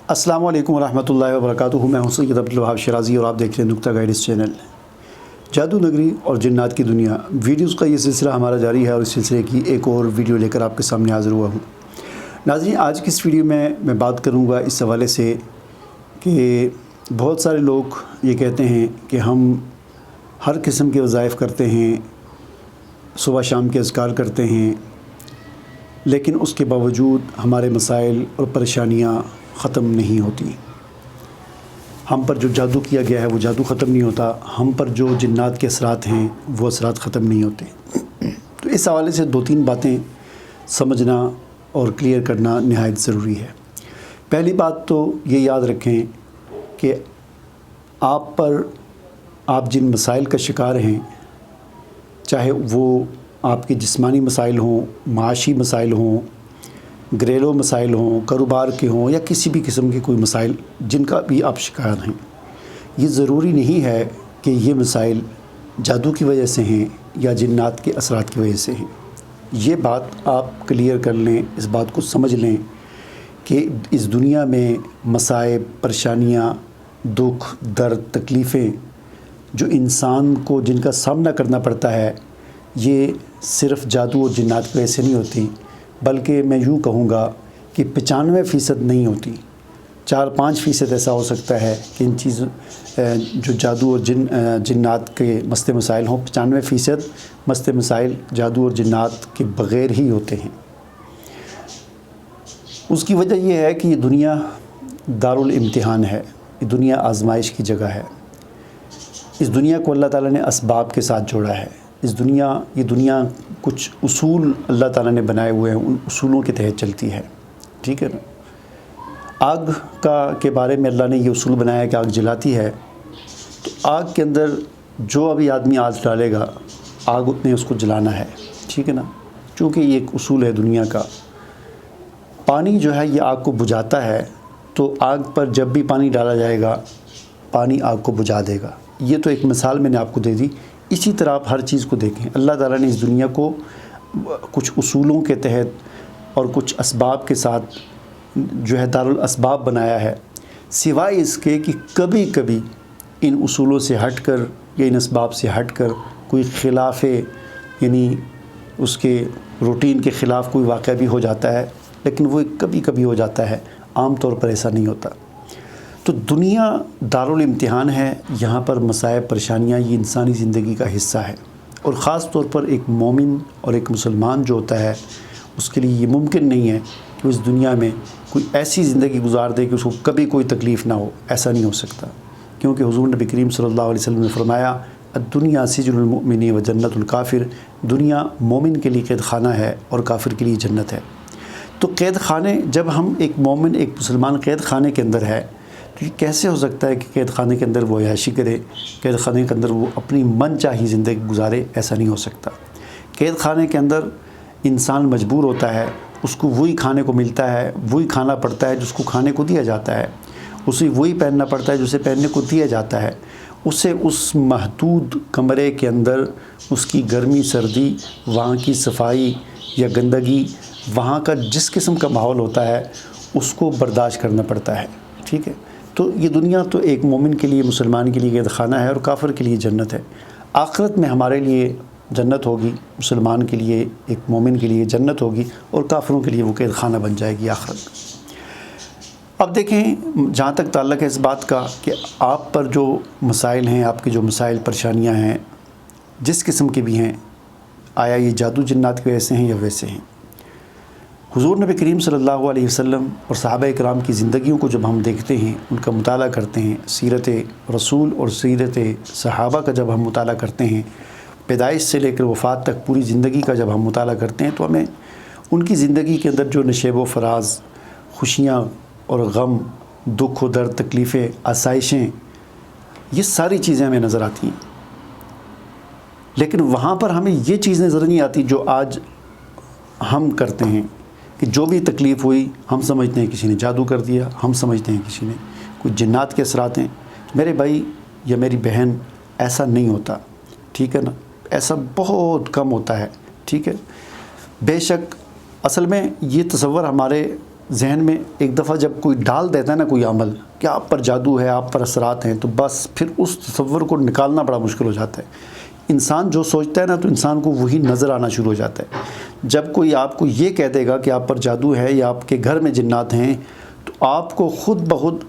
السلام علیکم ورحمۃ اللہ وبرکاتہ. میں ہوں سید عبدالوہاب شرازی اور آپ دیکھ رہے ہیں نکتہ گائیڈس چینل. جادو نگری اور جنات کی دنیا ویڈیوز کا یہ سلسلہ ہمارا جاری ہے اور اس سلسلے کی ایک اور ویڈیو لے کر آپ کے سامنے حاضر ہوا ہوں. ناظرین، آج کی اس ویڈیو میں بات کروں گا اس حوالے سے کہ بہت سارے لوگ یہ کہتے ہیں کہ ہم ہر قسم کے وظائف کرتے ہیں، صبح شام کے اذکار کرتے ہیں، لیکن اس کے باوجود ہمارے مسائل اور پریشانیاں ختم نہیں ہوتی. ہم پر جو جادو کیا گیا ہے وہ جادو ختم نہیں ہوتا، ہم پر جو جنات کے اثرات ہیں وہ اثرات ختم نہیں ہوتے. تو اس حوالے سے 2-3 باتیں سمجھنا اور کلیئر کرنا نہایت ضروری ہے. پہلی بات تو یہ یاد رکھیں کہ آپ جن مسائل کا شکار ہیں، چاہے وہ آپ کے جسمانی مسائل ہوں، معاشی مسائل ہوں، گھریلو مسائل ہوں، کاروبار کے ہوں، یا کسی بھی قسم کے کوئی مسائل جن کا بھی آپ شکار ہیں، یہ ضروری نہیں ہے کہ یہ مسائل جادو کی وجہ سے ہیں یا جنات کے اثرات کی وجہ سے ہیں. یہ بات آپ کلیئر کر لیں، اس بات کو سمجھ لیں کہ اس دنیا میں مصائب، پریشانیاں، دکھ، درد، تکلیفیں جو انسان کو جن کا سامنا کرنا پڑتا ہے، یہ صرف جادو اور جنات کی وجہ سے نہیں ہوتی، بلکہ میں یوں کہوں گا کہ 95% نہیں ہوتی. 4-5% ایسا ہو سکتا ہے کہ ان چیزوں جو جادو اور جنات کے مسئلے مسائل ہوں، 95% مسئلے مسائل جادو اور جنات کے بغیر ہی ہوتے ہیں. اس کی وجہ یہ ہے کہ یہ دنیا دارالامتحان ہے، یہ دنیا آزمائش کی جگہ ہے. اس دنیا کو اللہ تعالیٰ نے اسباب کے ساتھ جوڑا ہے. یہ دنیا کچھ اصول اللہ تعالیٰ نے بنائے ہوئے ہیں، ان اصولوں کے تحت چلتی ہے. ٹھیک ہے نا؟ آگ کے بارے میں اللہ نے یہ اصول بنایا ہے کہ آگ جلاتی ہے، تو آگ کے اندر جو ابھی آدمی آگ ڈالے گا، آگ اتنے اس کو جلانا ہے. ٹھیک ہے نا؟ چونکہ یہ ایک اصول ہے دنیا کا. پانی جو ہے یہ آگ کو بجھاتا ہے، تو آگ پر جب بھی پانی ڈالا جائے گا، پانی آگ کو بجھا دے گا. یہ تو ایک مثال میں نے آپ کو دے دی. اسی طرح آپ ہر چیز کو دیکھیں. اللہ تعالیٰ نے اس دنیا کو کچھ اصولوں کے تحت اور کچھ اسباب کے ساتھ جو ہے دارالاسباب بنایا ہے، سوائے اس کے کہ کبھی کبھی ان اصولوں سے ہٹ کر یا ان اسباب سے ہٹ کر کوئی خلاف، یعنی اس کے روٹین کے خلاف کوئی واقعہ بھی ہو جاتا ہے، لیکن وہ کبھی کبھی ہو جاتا ہے، عام طور پر ایسا نہیں ہوتا. تو دنیا دارالامتحان ہے. یہاں پر مصائب، پریشانیاں یہ انسانی زندگی کا حصہ ہے، اور خاص طور پر ایک مومن اور ایک مسلمان جو ہوتا ہے، اس کے لیے یہ ممکن نہیں ہے کہ اس دنیا میں کوئی ایسی زندگی گزار دے کہ اس کو کبھی کوئی تکلیف نہ ہو. ایسا نہیں ہو سکتا، کیونکہ حضور نبی کریم صلی اللہ علیہ وسلم نے فرمایا، الدنیا سجن المؤمن و جنت الکافر. دنیا مومن کے لیے قید خانہ ہے اور کافر کے لیے جنت ہے. تو قید خانے، جب ہم ایک مومن، ایک مسلمان قید خانے کے اندر ہے، تو یہ کیسے ہو سکتا ہے کہ قید خانے کے اندر وہ عیاشی کرے، قید خانے کے اندر وہ اپنی من چاہی زندگی گزارے؟ ایسا نہیں ہو سکتا. قید خانے کے اندر انسان مجبور ہوتا ہے، اس کو وہی کھانے کو ملتا ہے، وہی کھانا پڑتا ہے جس کو کھانے کو دیا جاتا ہے، اسے وہی پہننا پڑتا ہے جسے پہننے کو دیا جاتا ہے. اسے اس محدود کمرے کے اندر اس کی گرمی سردی، وہاں کی صفائی یا گندگی، وہاں کا جس قسم کا ماحول ہوتا ہے اس کو برداشت کرنا پڑتا ہے. ٹھیک ہے؟ تو یہ دنیا تو ایک مومن کے لیے، مسلمان کے لیے قید خانہ ہے اور کافر کے لیے جنت ہے. آخرت میں ہمارے لیے جنت ہوگی، مسلمان کے لیے، ایک مومن کے لیے جنت ہوگی، اور کافروں کے لیے وہ قید خانہ بن جائے گی آخرت. اب دیکھیں، جہاں تک تعلق ہے اس بات کا کہ آپ پر جو مسائل ہیں، آپ کے جو مسائل پریشانیاں ہیں، جس قسم کے بھی ہیں، آیا یہ جادو جنات کے ویسے ہیں یا ویسے ہیں؟ حضور نبی کریم صلی اللہ علیہ وسلم اور صحابہ کرام کی زندگیوں کو جب ہم دیکھتے ہیں، ان کا مطالعہ کرتے ہیں، سیرت رسول اور سیرت صحابہ کا جب ہم مطالعہ کرتے ہیں، پیدائش سے لے کر وفات تک پوری زندگی کا جب ہم مطالعہ کرتے ہیں، تو ہمیں ان کی زندگی کے اندر جو نشیب و فراز، خوشیاں اور غم، دکھ و درد، تکلیفیں، آسائشیں، یہ ساری چیزیں ہمیں نظر آتی ہیں. لیکن وہاں پر ہمیں یہ چیز نظر نہیں آتی جو آج ہم کرتے ہیں، کہ جو بھی تکلیف ہوئی ہم سمجھتے ہیں کسی نے جادو کر دیا، ہم سمجھتے ہیں کسی نے کوئی جنات کے اثرات ہیں. میرے بھائی یا میری بہن، ایسا نہیں ہوتا. ٹھیک ہے نا؟ ایسا بہت کم ہوتا ہے. ٹھیک ہے؟ بے شک اصل میں یہ تصور ہمارے ذہن میں ایک دفعہ جب کوئی ڈال دیتا ہے نا کوئی عمل کہ آپ پر جادو ہے، آپ پر اثرات ہیں، تو بس پھر اس تصور کو نکالنا بڑا مشکل ہو جاتا ہے۔ انسان جو سوچتا ہے نا تو انسان کو وہی نظر آنا شروع ہو جاتا ہے۔ جب کوئی آپ کو یہ کہہ دے گا کہ آپ پر جادو ہے یا آپ کے گھر میں جنات ہیں، تو آپ کو خود بخود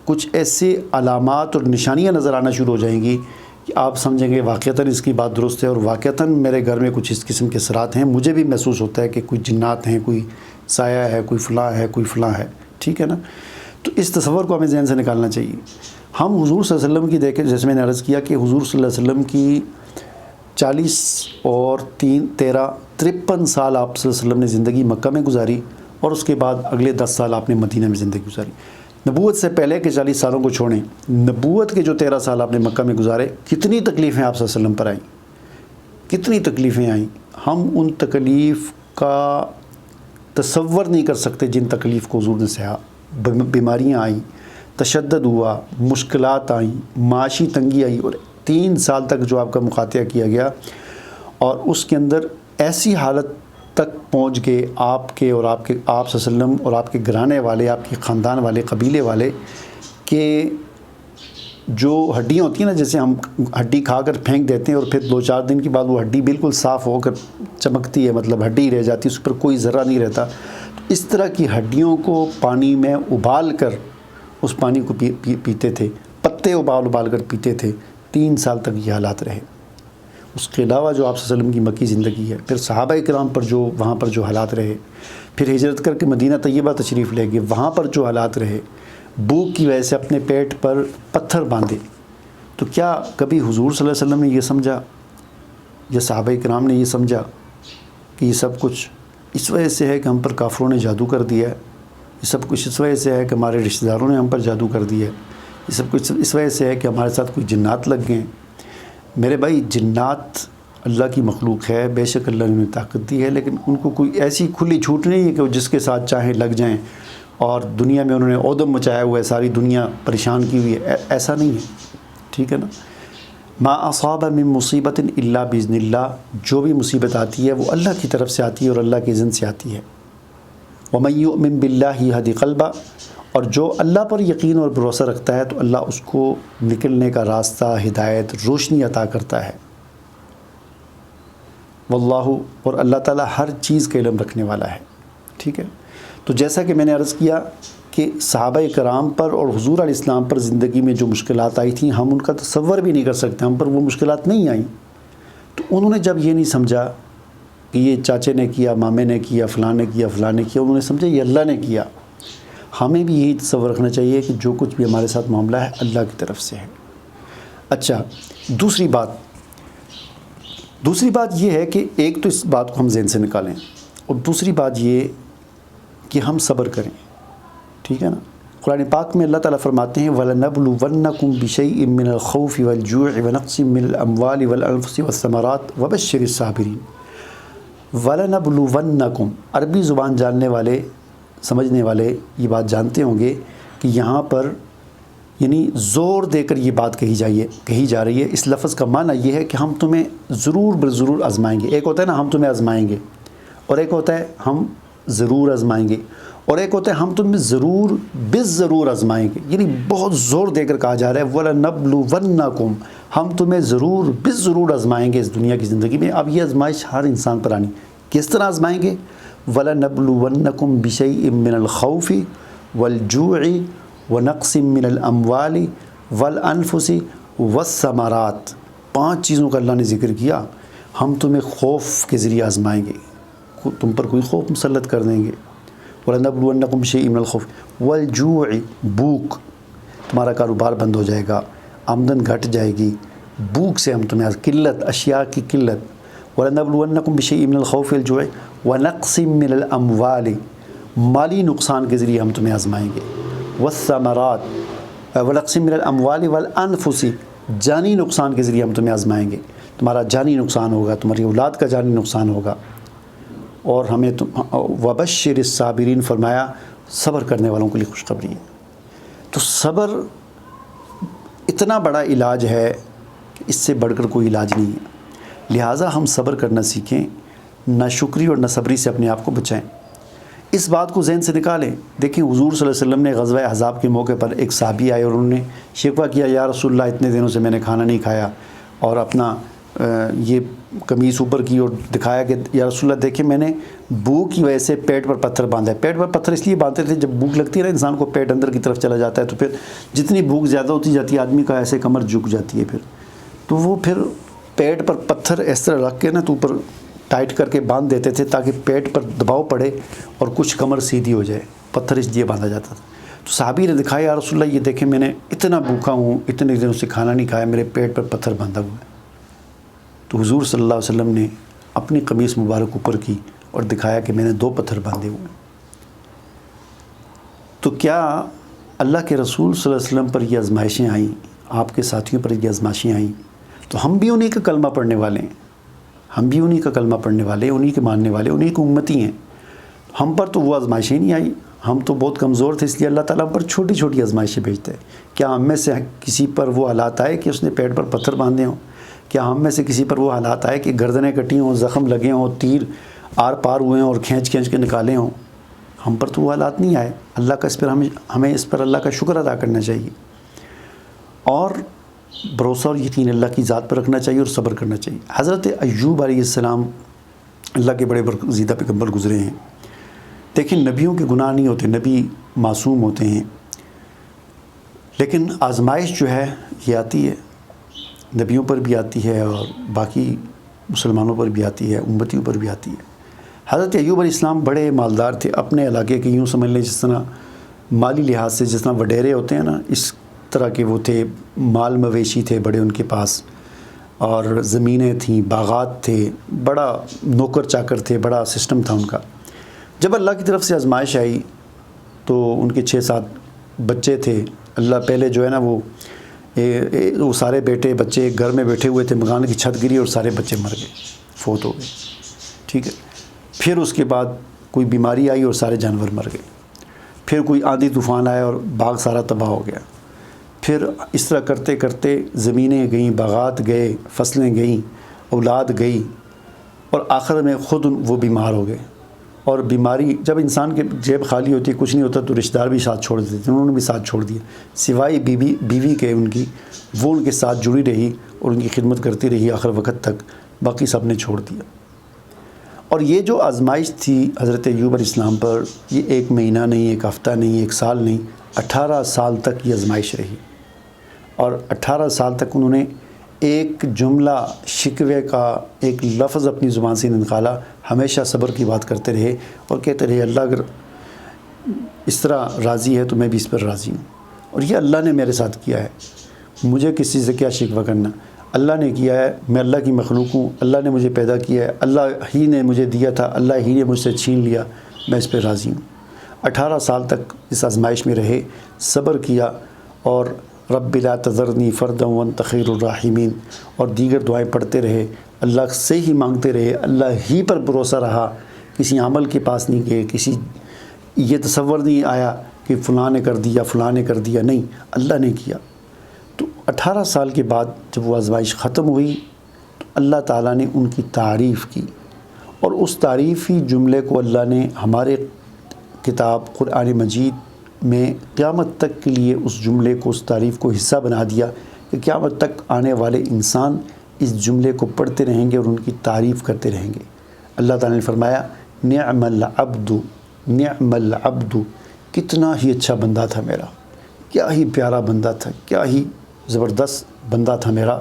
کچھ ایسے علامات اور نشانیاں نظر آنا شروع ہو جائیں گی کہ آپ سمجھیں گے واقعتاً اس کی بات درست ہے، اور واقعتاً میرے گھر میں کچھ اس قسم کے اثرات ہیں، مجھے بھی محسوس ہوتا ہے کہ کوئی جنات ہیں، کوئی سایہ ہے، کوئی فلاں ہے، کوئی فلاں ہے، ٹھیک ہے نا۔ تو اس تصور کو ہمیں ذہن سے نکالنا چاہیے۔ ہم حضور صلی اللہ علیہ وسلم کی دیکھیں، جیسے میں نے عرض کیا کہ حضور صلی اللہ علیہ وسلم کی 40 اور 13 53 سال آپ صلی اللہ علیہ وسلم نے زندگی مکہ میں گزاری، اور اس کے بعد اگلے 10 سال آپ نے مدینہ میں زندگی گزاری۔ نبوت سے پہلے کے 40 سالوں کو چھوڑیں، نبوت کے جو 13 سال آپ نے مکہ میں گزارے، کتنی تکلیفیں آپ صلی اللہ علیہ وسلم پر آئیں، کتنی تکلیفیں آئیں۔ ہم ان تکلیف کا تصور نہیں کر سکتے جن تکلیف کو حضور نے سہا۔ بیماریاں آئیں، تشدد ہوا، مشکلات آئیں، معاشی تنگی آئی، اور 3 سال تک جو آپ کا مقاطعہ کیا گیا، اور اس کے اندر ایسی حالت تک پہنچ گئے آپ کے اور آپ صلی اللہ علیہ وسلم اور آپ کے گھرانے والے، آپ کے خاندان والے، قبیلے والے، کہ جو ہڈیاں ہوتی ہیں نا، جیسے ہم ہڈی کھا کر پھینک دیتے ہیں اور پھر 2-4 دن کے بعد وہ ہڈی بالکل صاف ہو کر چمکتی ہے، مطلب ہڈی رہ جاتی ہے، اس پر کوئی ذرہ نہیں رہتا، تو اس طرح کی ہڈیوں کو پانی میں ابال کر اس پانی کو پیتے تھے، پتے ابال کر پیتے تھے۔ 3 سال تک یہ حالات رہے۔ اس کے علاوہ جو آپ صلی اللہ علیہ وسلم کی مکی زندگی ہے، پھر صحابہ کرام پر جو وہاں پر جو حالات رہے، پھر ہجرت کر کے مدینہ طیبہ تشریف لے گئے، وہاں پر جو حالات رہے، بھوک کی وجہ سے اپنے پیٹ پر پتھر باندھے، تو کیا کبھی حضور صلی اللہ علیہ وسلم نے یہ سمجھا یا صحابہ کرام نے یہ سمجھا کہ یہ سب کچھ اس وجہ سے ہے کہ ہم پر کافروں نے جادو کر دیا ہے، یہ سب کچھ اس وجہ سے ہے کہ ہمارے رشتہ داروں نے ہم پر جادو کر دیا ہے، یہ سب کچھ اس وجہ سے ہے کہ ہمارے ساتھ کوئی جنات لگ گئے ہیں؟ میرے بھائی، جنات اللہ کی مخلوق ہے، بے شک اللہ نے انہیں طاقت دی ہے، لیکن ان کو کوئی ایسی کھلی چھوٹ نہیں ہے کہ وہ جس کے ساتھ چاہیں لگ جائیں، اور دنیا میں انہوں نے عدم مچایا ہوا ہے، ساری دنیا پریشان کی ہوئی ہے، ایسا نہیں ہے، ٹھیک ہے نا۔ ما اصاب من مصیبت الا باذن اللہ، جو بھی مصیبت آتی ہے وہ اللہ کی طرف سے آتی ہے اور اللہ کے اذن سے آتی ہے۔ ومن یؤمن باللہ یہدی قلبہ، اور جو اللہ پر یقین اور بھروسہ رکھتا ہے تو اللہ اس کو نکلنے کا راستہ، ہدایت، روشنی عطا کرتا ہے۔ واللہ، اور اللہ تعالیٰ ہر چیز کا علم رکھنے والا ہے، ٹھیک ہے۔ تو جیسا کہ میں نے عرض کیا کہ صحابہ کرام پر اور حضور علیہ السلام پر زندگی میں جو مشکلات آئی تھیں، ہم ان کا تصور بھی نہیں کر سکتے، ہم پر وہ مشکلات نہیں آئیں۔ تو انہوں نے جب یہ نہیں سمجھا کہ یہ چاچے نے کیا، مامے نے کیا، فلاں نے کیا، فلاں نے کیا، انہوں نے سمجھا یہ اللہ نے کیا۔ ہمیں بھی یہی تصور رکھنا چاہیے کہ جو کچھ بھی ہمارے ساتھ معاملہ ہے اللہ کی طرف سے ہے۔ اچھا، دوسری بات یہ ہے کہ ایک تو اس بات کو ہم ذہن سے نکالیں، اور دوسری بات یہ کہ ہم صبر کریں، ٹھیک ہے نا۔ قرآن پاک میں اللہ تعالیٰ فرماتے ہیں وَلَنَبْلُوَنَّكُمْ بِشَيْءٍ مِّنَ الْخَوْفِ وَالْجُوعِ وَنَقْصٍ مِّنَ الْأَمْوَالِ وَالْأَنفُسِ وَالثَّمَرَاتِ وَبَشِّرِ الصَّابِرِينَ۔ وَلَنَبْلُوَنَّكُمْ، عربی زبان جاننے والے، سمجھنے والے یہ بات جانتے ہوں گے کہ یہاں پر یعنی زور دے کر یہ بات کہی جا رہی ہے۔ اس لفظ کا معنی یہ ہے کہ ہم تمہیں ضرور بالضرور آزمائیں گے۔ ایک ہوتا ہے نا ہم تمہیں آزمائیں گے، اور ایک ہوتا ہے ہم ضرور آزمائیں گے، اور ایک ہوتا ہے ہم تمہیں ضرور بالضرور آزمائیں گے۔ یعنی بہت زور دے کر کہا جا رہا ہے وَلَنَبْلُوَنَّكُمْ، ہم تمہیں ضرور بالضرور آزمائیں گے اس دنیا کی زندگی میں۔ اب یہ آزمائش ہر انسان پر آنی، کس طرح آزمائیں گے؟ وَلَنَبْلُوَنَّكُمْ بِشَيْءٍ مِّنَ الْخَوْفِ وَالْجُوعِ وَنَقْصٍ مِّنَ الْأَمْوَالِ وَالْأَنفُسِ وَالثَّمَرَاتِ، 5 چیزوں کا اللہ نے ذکر کیا۔ ہم تمہیں خوف کے ذریعے آزمائیں گے، تم پر کوئی خوف مسلط کر دیں گے۔ وَلَنَبْلُوَنَّكُمْ بِشَيْءٍ مِّنَ الْخَوْفِ وَالْجُوعِ، بھوک، تمہارا کاروبار بند ہو جائے گا، آمدن گھٹ جائے گی، بھوک سے ہم تمہیں، قلت، اشیاء کی قلت۔ وَلَنَبْلُوَنَّكُمْ بِشَيْءٍ مِّنَ الْخَوْفِ وَالْجُوعِ وَنَقْصٍ مِّنَ الْأَمْوَالِ، مالی نقصان کے ذریعے ہم تمہیں آزمائیں گے۔ وَالثَّمَرَاتِ وَنَقْصٍ مِّنَ الْأَمْوَالِ وَالْأَنفُسِ، جانی نقصان کے ذریعے ہم تمہیں آزمائیں گے، تمہارا جانی نقصان ہوگا، تمہاری اولاد کا جانی نقصان ہوگا۔ اور ہمیں وَبَشِّرِ الصَّابِرِينَ فرمایا صبر کرنے والوں کے لیے خوشخبری ہے۔ تو صبر اتنا بڑا علاج ہے کہ اس سے بڑھ کر کوئی علاج نہیں ہے، لہٰذا ہم صبر کرنا سیکھیں، ناشکری اور ناصبری سے اپنے آپ کو بچائیں۔ اس بات کو ذہن سے نکالیں. دیکھیں حضور صلی اللہ علیہ وسلم نے غزوہ احزاب کے موقع پر ایک صحابی آئے اور انہوں نے شکوہ کیا, یا رسول اللہ اتنے دنوں سے میں نے کھانا نہیں کھایا, اور اپنا یہ قمیص اوپر کی اور دکھایا کہ یا رسول اللہ دیکھیں میں نے بھوک کی وجہ سے پیٹ پر پتھر باندھا ہے. پیٹ پر پتھر اس لیے باندھتے تھے, جب بھوک لگتی ہے نا انسان کو پیٹ اندر کی طرف چلا جاتا ہے, تو پھر جتنی بھوک زیادہ ہوتی جاتی ہے آدمی کا ایسے کمر جھک جاتی ہے, تو وہ پھر پیٹ پر پتھر اس طرح رکھ کے نا تو اوپر ٹائٹ کر کے باندھ دیتے تھے تاکہ پیٹ پر دباؤ پڑے اور کچھ کمر سیدھی ہو جائے. پتھر اس لیے باندھا جاتا تھا. تو صحابی نے دکھایا یا رسول اللہ یہ دیکھیں میں نے اتنا بھوکا ہوں, اتنے دنوں سے کھانا نہیں کھایا, میرے پیٹ پر پتھر باندھا ہوا ہے. تو حضور صلی اللہ علیہ وسلم نے اپنی قمیص مبارک اوپر کی اور دکھایا کہ میں نے 2 پتھر باندھے ہوئے ہیں. تو کیا اللہ کے رسول صلی اللہ علیہ وسلم پر یہ آزمائشیں آئیں, آپ کے ساتھیوں پر یہ آزمائشیں آئیں, تو ہم بھی انہی کا کلمہ پڑھنے والے ہیں, ہم بھی انہی کا کلمہ پڑھنے والے, انہی کے ماننے والے, انہی کے امتی ہیں. ہم پر تو وہ آزمائشیں نہیں آئی, ہم تو بہت کمزور تھے, اس لیے اللہ تعالیٰ ہم پر چھوٹی چھوٹی آزمائشیں بھیجتے ہیں. کیا ہم میں سے کسی پر وہ حالات آئے کہ اس نے پیٹ پر پتھر باندھے ہوں؟ کیا ہم میں سے کسی پر وہ حالات آئے کہ گردنیں کٹی ہوں, زخم لگے ہوں, تیر آر پار ہوئے ہیں اور کھینچ کے نکالے ہوں؟ ہم پر تو وہ حالات نہیں آئے. اللہ کا اس پر ہمیں اس پر اللہ کا شکر ادا کرنا چاہیے, اور بھروسہ اور یقین اللہ کی ذات پر رکھنا چاہیے اور صبر کرنا چاہیے. حضرت ایوب علیہ السلام اللہ کے بڑے برگزیدہ پیغمبر گزرے ہیں. دیکھیں نبیوں کے گناہ نہیں ہوتے, نبی معصوم ہوتے ہیں, لیکن آزمائش جو ہے یہ آتی ہے, نبیوں پر بھی آتی ہے اور باقی مسلمانوں پر بھی آتی ہے, امتیوں پر بھی آتی ہے. حضرت ایوب علیہ السلام بڑے مالدار تھے, اپنے علاقے کے یوں سمجھ لیں جس طرح مالی لحاظ سے جس طرح وڈیرے ہوتے ہیں نا, اس طرح کے وہ تھے. مال مویشی تھے بڑے ان کے پاس, اور زمینیں تھیں, باغات تھے, بڑا نوکر چاکر تھے, بڑا سسٹم تھا ان کا. جب اللہ کی طرف سے آزمائش آئی تو ان کے 6-7 بچے تھے. اللہ پہلے جو ہے نا وہ سارے بیٹے بچے ایک گھر میں بیٹھے ہوئے تھے, مکان کی چھت گری اور سارے بچے مر گئے, فوت ہو گئے. ٹھیک ہے. پھر اس کے بعد کوئی بیماری آئی اور سارے جانور مر گئے. پھر کوئی آندھی طوفان آیا اور باغ سارا تباہ ہو گیا. پھر اس طرح کرتے کرتے زمینیں گئیں, باغات گئے, فصلیں گئیں, اولاد گئی, اور آخر میں خود وہ بیمار ہو گئے. اور بیماری جب انسان کے جیب خالی ہوتی ہے, کچھ نہیں ہوتا, تو رشتہ دار بھی ساتھ چھوڑ دیتے, انہوں نے بھی ساتھ چھوڑ دیا, سوائے بیوی کے ان کی, وہ ان کے ساتھ جڑی رہی اور ان کی خدمت کرتی رہی آخر وقت تک, باقی سب نے چھوڑ دیا. اور یہ جو آزمائش تھی حضرت ایوب علیہ السلام پر, یہ 1 مہینہ نہیں, 1 ہفتہ نہیں, 1 سال نہیں, 18 سال تک یہ آزمائش رہی. اور 18 سال تک انہوں نے ایک جملہ شکوے کا ایک لفظ اپنی زبان سے نکالا, ہمیشہ صبر کی بات کرتے رہے اور کہتے رہے اللہ اگر اس طرح راضی ہے تو میں بھی اس پر راضی ہوں, اور یہ اللہ نے میرے ساتھ کیا ہے, مجھے کسی سے کیا شکوہ کرنا, اللہ نے کیا ہے, میں اللہ کی مخلوق ہوں, اللہ نے مجھے پیدا کیا ہے, اللہ ہی نے مجھے دیا تھا, اللہ ہی نے مجھ سے چھین لیا, میں اس پہ راضی ہوں. 18 سال تک اس آزمائش میں رہے, صبر کیا, اور رب لا تذرنی فردا وانت خیر الراحمین اور دیگر دعائیں پڑھتے رہے, اللہ سے ہی مانگتے رہے, اللہ ہی پر بھروسہ رہا, کسی عمل کے پاس نہیں گئے, کسی یہ تصور نہیں آیا کہ فلاں نے کر دیا, فلاں نے کر دیا, نہیں, اللہ نے کیا. تو 18 سال کے بعد جب وہ آزمائش ختم ہوئی تو اللہ تعالیٰ نے ان کی تعریف کی, اور اس تعریفی جملے کو اللہ نے ہمارے کتاب قرآن مجید میں قیامت تک کے لیے اس جملے کو, اس تعریف کو حصہ بنا دیا کہ قیامت تک آنے والے انسان اس جملے کو پڑھتے رہیں گے اور ان کی تعریف کرتے رہیں گے. اللہ تعالیٰ نے فرمایا نعم العبد, نعم العبد, کتنا ہی اچھا بندہ تھا میرا, کیا ہی پیارا بندہ تھا, کیا ہی زبردست بندہ تھا میرا,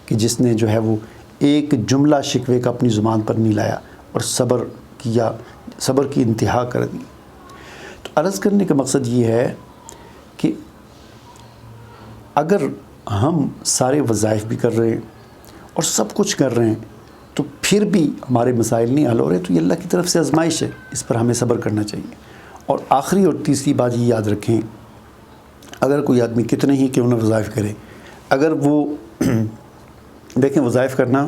کہ جس نے جو ہے وہ ایک جملہ شکوے کا اپنی زبان پر نہیں لایا اور صبر کیا, صبر کی انتہا کر دی. تو عرض کرنے کا مقصد یہ ہے کہ اگر ہم سارے وظائف بھی کر رہے ہیں اور سب کچھ کر رہے ہیں تو پھر بھی ہمارے مسائل نہیں حل ہو رہے, تو یہ اللہ کی طرف سے آزمائش ہے, اس پر ہمیں صبر کرنا چاہیے. اور آخری اور تیسری بات یہ یاد رکھیں, اگر کوئی آدمی کتنے ہی کیوں نہ وظائف کرے, اگر وہ دیکھیں وظائف کرنا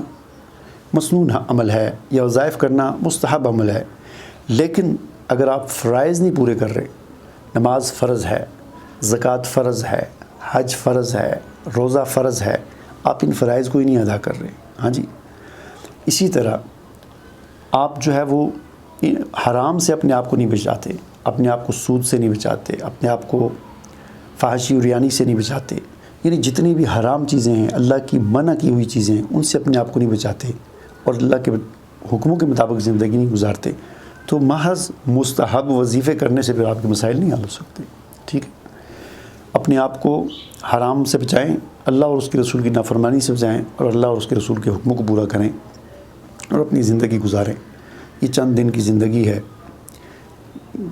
مسنون عمل ہے یا وظائف کرنا مستحب عمل ہے, لیکن اگر آپ فرائض نہیں پورے کر رہے, نماز فرض ہے, زکوٰۃ فرض ہے, حج فرض ہے, روزہ فرض ہے, آپ ان فرائض کو ہی نہیں ادا کر رہے, ہاں جی, اسی طرح آپ جو ہے وہ حرام سے اپنے آپ کو نہیں بچاتے، اپنے آپ کو سود سے نہیں بچاتے، اپنے آپ کو فحاشی اور ریانی سے نہیں بچاتے، یعنی جتنی بھی حرام چیزیں ہیں، اللہ کی منع کی ہوئی چیزیں ہیں، ان سے اپنے آپ کو نہیں بچاتے اور اللہ کے حکموں کے مطابق زندگی نہیں گزارتے، تو محض مستحب وظیفے کرنے سے پھر آپ کے مسائل نہیں حل ہو سکتے. ٹھیک ہے، اپنے آپ کو حرام سے بچائیں، اللہ اور اس کے رسول کی نافرمانی سے بچائیں، اور اللہ اور اس کے رسول کے حکموں کو پورا کریں اور اپنی زندگی گزاریں. یہ چند دن کی زندگی ہے،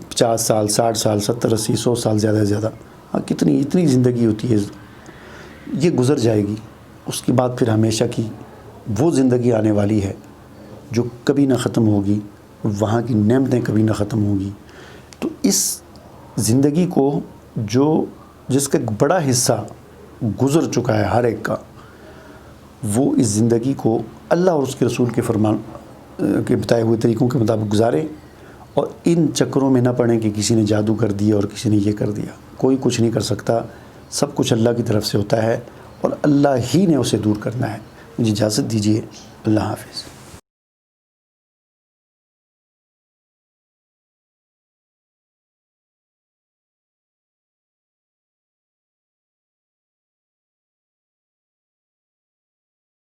50 سال، 60 سال، 70، 80، 100 سال زیادہ سے زیادہ، ہاں کتنی اتنی زندگی ہوتی ہے، یہ گزر جائے گی. اس کے بعد پھر ہمیشہ کی وہ زندگی آنے والی ہے جو کبھی نہ ختم ہوگی، وہاں کی نعمتیں کبھی نہ ختم ہوگی. تو اس زندگی کو جس کا ایک بڑا حصہ گزر چکا ہے ہر ایک کا، وہ اس زندگی کو اللہ اور اس کے رسول کے فرمان کے بتائے ہوئے طریقوں کے مطابق گزارے، اور ان چکروں میں نہ پڑیں کہ کسی نے جادو کر دیا اور کسی نے یہ کر دیا. کوئی کچھ نہیں کر سکتا، سب کچھ اللہ کی طرف سے ہوتا ہے اور اللہ ہی نے اسے دور کرنا ہے. مجھے اجازت دیجیے، اللہ حافظ.